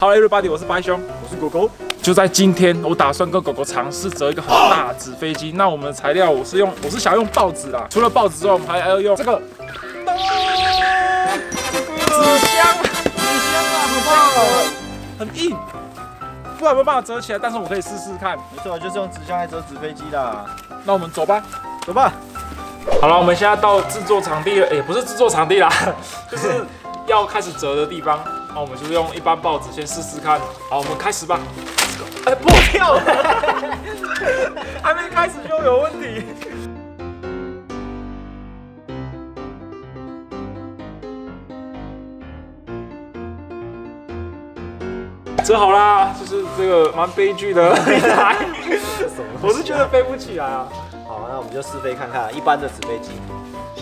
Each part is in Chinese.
Hello everybody， 我是白熊，我是狗狗。就在今天，我打算跟狗狗尝试折一个很大的纸飞机。那我们的材料我是想用报纸啦，除了报纸之外，我们还要用这个纸箱啊，很棒，很硬，不知道有没有办法折起来，但是我可以试试看。没错，就是用纸箱来折纸飞机的。那我们走吧，走吧。好了，我们现在到制作场地了，也不是制作场地啦，就是要开始折的地方。那我们就是用一般报纸先试试看。好，我们开始吧。哎，破掉了，还没开始就有问题。折好啦，就是这个蛮悲剧的。我是觉得飞不起来啊。好，那我们就试飞看看一般的纸飞机。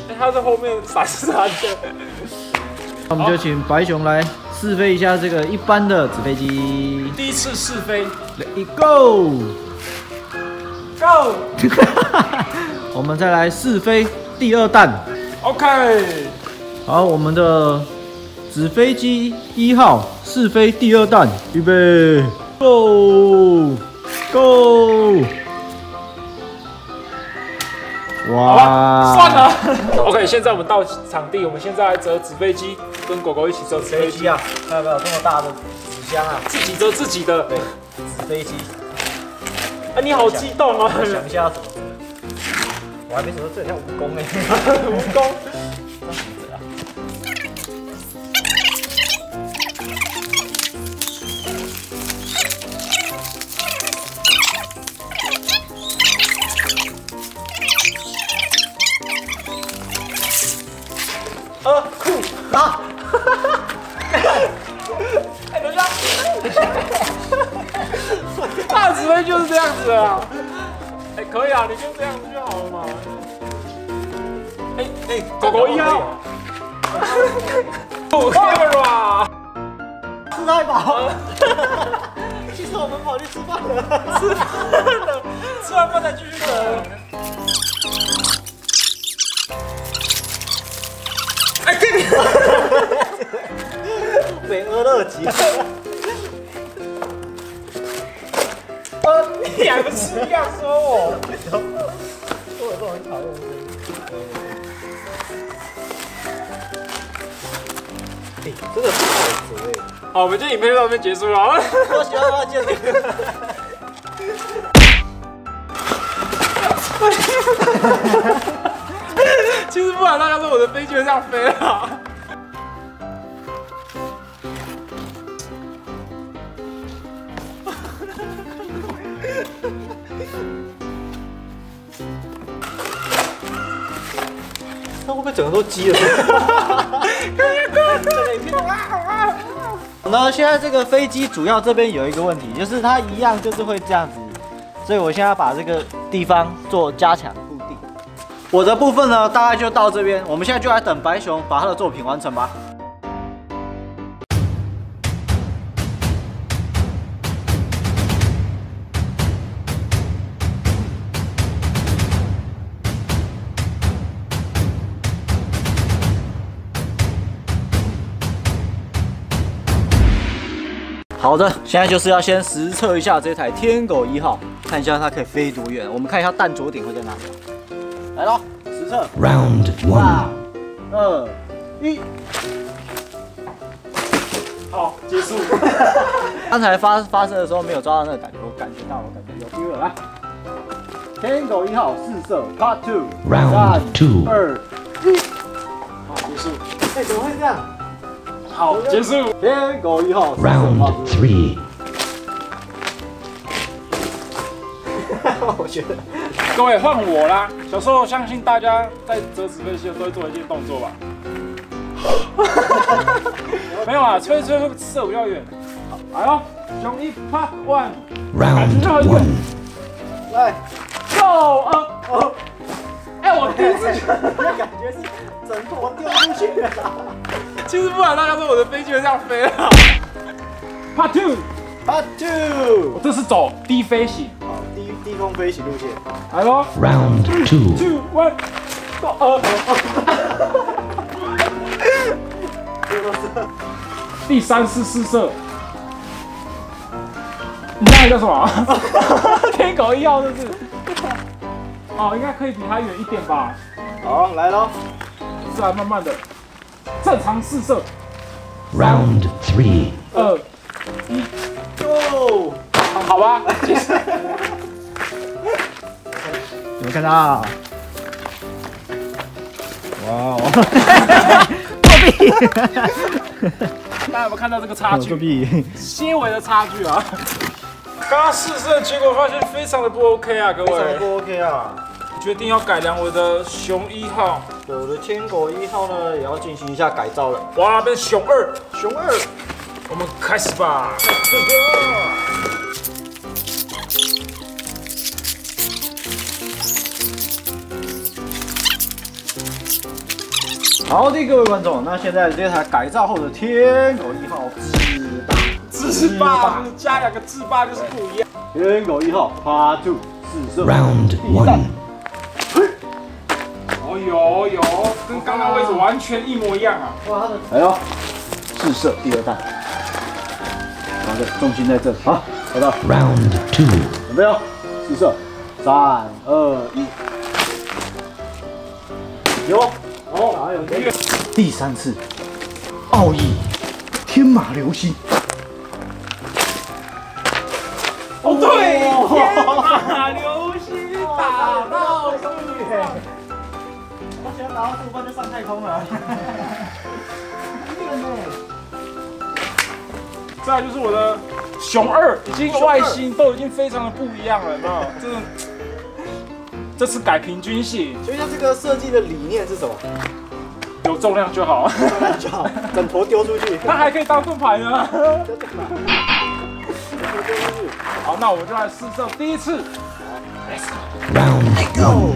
哎，它在后面闪闪的。那我们就请白熊来试飞一下这个一般的纸飞机。第一次试飞 ，Let it go， 我们再来试飞第二弹。OK。好，我们的纸飞机1号试飞第二弹，预备 ，Go Go！ 哇，算了。OK， 现在我们到场地，我们现在来折纸飞机，跟狗狗一起折纸飞机啊！看到没有这么大的纸箱啊？自己折自己的。对，纸飞机。哎，你好激动啊！想一下要怎么折？我还没折到这，像蜈蚣哎。蜈蚣。那怎么折啊？酷啊！哎，等一下，大纸飞就是这样子啊。哎，可以啊，你就这样子就好了嘛。哎，狗狗1号。Camera。吃太饱。其实我们跑去吃饭了，吃完饭再继续折。哎，给你！北阿乐极。你还不是一样说我？我有这种很讨厌的声音。真的不好折哎。好，我们今天影片就到这边结束了。我喜欢见你。其实不然，大家说我的飞机会这样飞啊。那会不会整个都积了？然后现在这个飞机主要这边有一个问题，就是它一样就是会这样子，所以我现在把这个地方做加强固定。我的部分呢，大概就到这边，我们现在就来等白熊把他的作品完成吧。好的，现在就是要先实测一下这台天狗1号，看一下它可以飞多远。我们看一下弹着点会在哪里。来咯，实测。Round 1。3、2、1。好，结束。刚才发射的时候没有抓到那个感觉，我感觉到，我感觉有机会了。来，天狗1号试射 Part 2。Round 2、2、1。好，结束。哎，怎么会这样？好，结束。天狗1号 Round 3。我觉得，各位换我啦。小时候相信大家在折纸飞机的时候都会做一件动作吧？没有啊，吹会射比较远。好，来咯，熊1 Part 1。Round 1。来 ，Go！ 哎，我第一次觉得感觉是整坨掉出去了。其实不然，大家说我的飞机会这样飞啊。Part 2。Part 2。我这是走低飞行。好，低空飞行路线。来咯 Round 2。2、1。Go！ 第3次试射。你那个叫什么？天狗1号是不是？哦，应该可以比他远一点吧。好，来喽，再慢慢的，正常试射。 Round 3. 2、1， Go！ 好吧。有没有看到？哇哦！大家有没有看到这个差距？作弊！些微的差距啊！刚刚试射的结果发现非常的不 OK 啊，各位。不 OK 啊！决定要改良我的熊1号，对，我的天狗1号呢也要进行一下改造了。哇，变熊2，熊2，我们开始吧。好的，各位观众，那现在这台改造后的天狗1号制霸，就是加2个制霸就是不一样。天狗1号 Part 2试射 Round 1. 哦有，跟刚刚位置完全一模一样啊！哇，来哟，试射第2弹，好的，重心在这，好，好的， Round 2. 准备哦，试射，3、2、1，有，哦，还有这个第3次奥义天马流星。哦对，天马流星打到终于。我想打到这关就上太空了。再来就是我的熊2，已经外形都已经非常的不一样了，有没有？这次改平均性，所以它这个设计的理念是什么？有重量就好。就好，整坨丢出去。它还可以当盾牌呢。好，那我们就来试射第1次。 Round 1.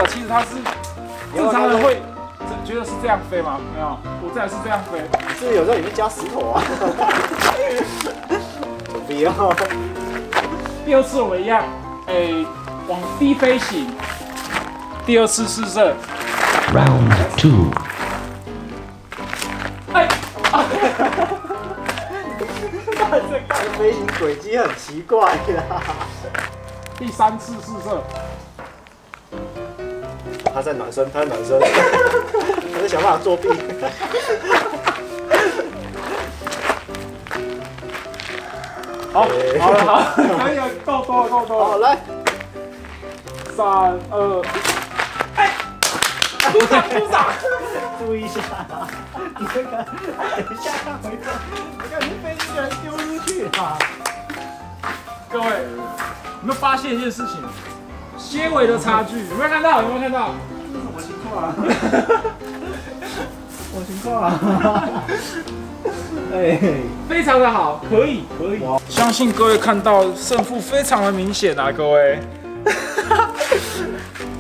其实它是正常人会觉得是这样飞吗？没有，我这还是这样飞。是不是有时候里面加石头啊？不要。第2次我们一样，往低飞行。第2次试射。 Round 2. 这飞行轨迹很奇怪啦。第3次试射。 他在暖身，他在想办法作弊。好，可以了，够多了。好，来，3、2、1，鼓掌！注意一下，你这个等一下看回头，我感觉飞机人丢出去啊！各位，有没有发现一件事情？些微的差距，有没有看到？这是什么情况啊？什么情况啊？非常的好，可以。相信各位看到胜负非常的明显啊，各位。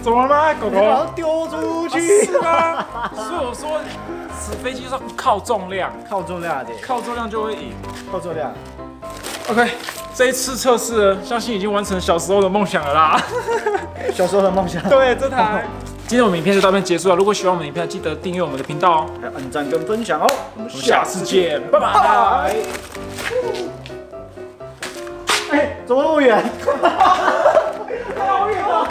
怎么了吗，狗狗？把它丢出去是吗？所以我说，此飞机上靠重量，靠重量的，靠重量就会赢。靠重量。 OK， 这一次测试呢，相信已经完成小时候的梦想了啦。小时候的梦想。对，这台。今天我们影片就到这边结束了。如果喜欢我们的影片，记得订阅我们的频道哦。还有按赞跟分享哦。我们下次见，拜拜。哎，怎么那么远？好远啊！